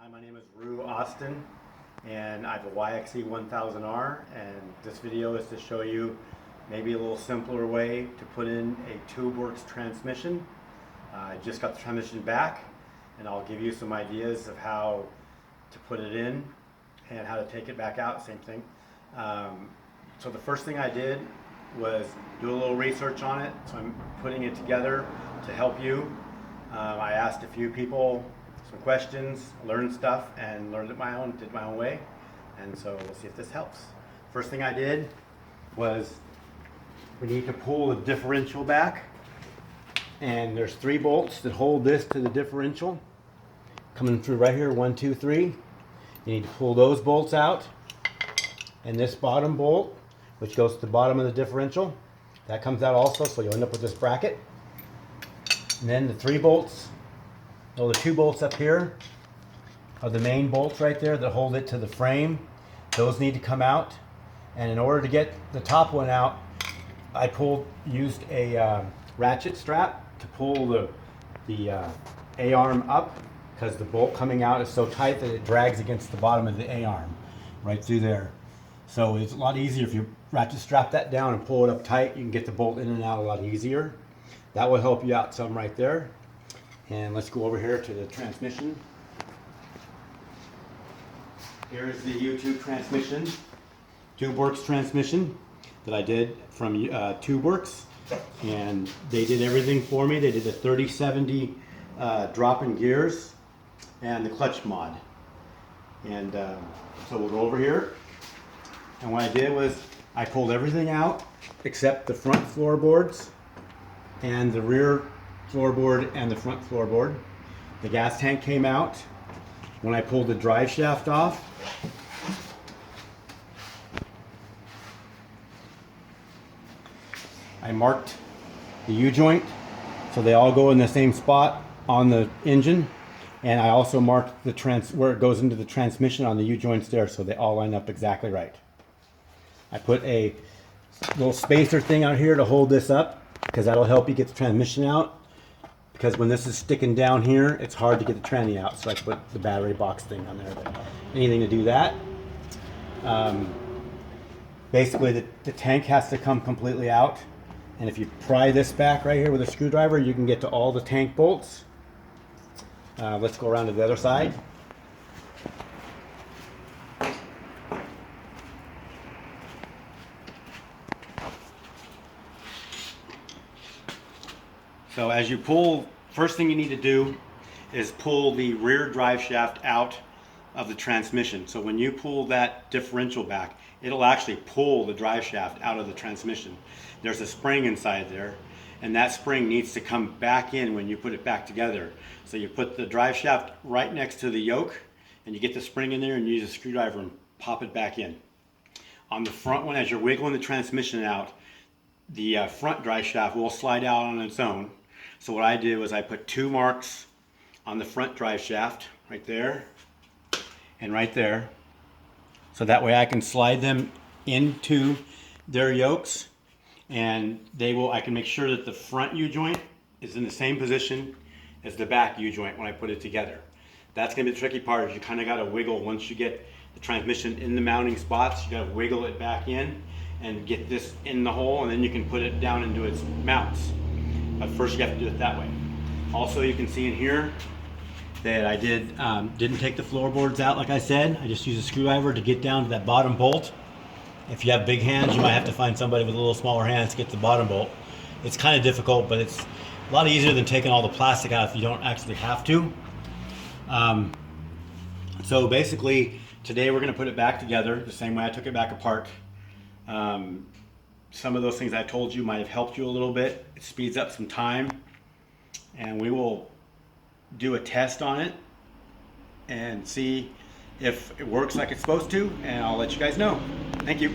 Hi, my name is Austin, and I have a Yxz1000R, and this video is to show you maybe a little simpler way to put in a tubeworks transmission. I just got the transmission back, and I'll give you some ideas of how to put it in and how to take it back out, same thing. So the first thing I did was do a little research on it, so I'm putting it together to help you. I asked a few people some questions, learned stuff, and learned it did my own way. And so we'll see if this helps. First thing I did was we need to pull the differential back. And there's 3 bolts that hold this to the differential. Coming through right here, 1, 2, 3. You need to pull those bolts out. And this bottom bolt, which goes to the bottom of the differential, that comes out also, so you'll end up with this bracket. And then the 3 bolts, the 2 bolts up here are the main bolts right there that hold it to the frame. Those need to come out. And in order to get the top one out, I used a ratchet strap to pull the A-arm up, because the bolt coming out is so tight that it drags against the bottom of the A-arm right through there. So it's a lot easier if you ratchet strap that down and pull it up tight. You can get the bolt in and out a lot easier. That will help you out some right there. And let's go over here to the transmission. Here's the YouTube transmission, tubeworks transmission that I did from tubeworks, and they did everything for me. They did the 3070 drop in gears and the clutch mod. And so we'll go over here. And what I did was I pulled everything out except the front floorboards and the rear floorboard and the front floorboard. The gas tank came out. When I pulled the drive shaft off, I marked the U-joint so they all go in the same spot on the engine, and I also marked where it goes into the transmission on the U-joints there, so they all line up exactly right. I put a little spacer thing out here to hold this up, because that'll help you get the transmission out. Because when this is sticking down here, it's hard to get the tranny out. So I put the battery box thing on there. But anything to do that. Basically, the tank has to come completely out. And if you pry this back right here with a screwdriver, you can get to all the tank bolts. Let's go around to the other side. So as you pull, first thing you need to do is pull the rear drive shaft out of the transmission. So when you pull that differential back, it'll actually pull the drive shaft out of the transmission. There's a spring inside there, and that spring needs to come back in when you put it back together. So you put the drive shaft right next to the yoke, and you get the spring in there and use a screwdriver and pop it back in. On the front one, as you're wiggling the transmission out, the front drive shaft will slide out on its own. So what I did was I put 2 marks on the front drive shaft, right there and right there. So that way I can slide them into their yokes, and I can make sure that the front U-joint is in the same position as the back U-joint when I put it together. That's gonna be the tricky part, is you kinda gotta wiggle once you get the transmission in the mounting spots. You gotta wiggle it back in and get this in the hole, and then you can put it down into its mounts. But first you have to do it that way. Also, you can see in here that I didn't take the floorboards out like I said. I just used a screwdriver to get down to that bottom bolt. If you have big hands, you might have to find somebody with a little smaller hands to get to the bottom bolt. It's kind of difficult, but it's a lot easier than taking all the plastic out if you don't actually have to. So basically, today we're going to put it back together the same way I took it back apart. Some of those things I told you might have helped you a little bit. It speeds up some time, and we will do a test on it and see if it works like it's supposed to, and I'll let you guys know. Thank you.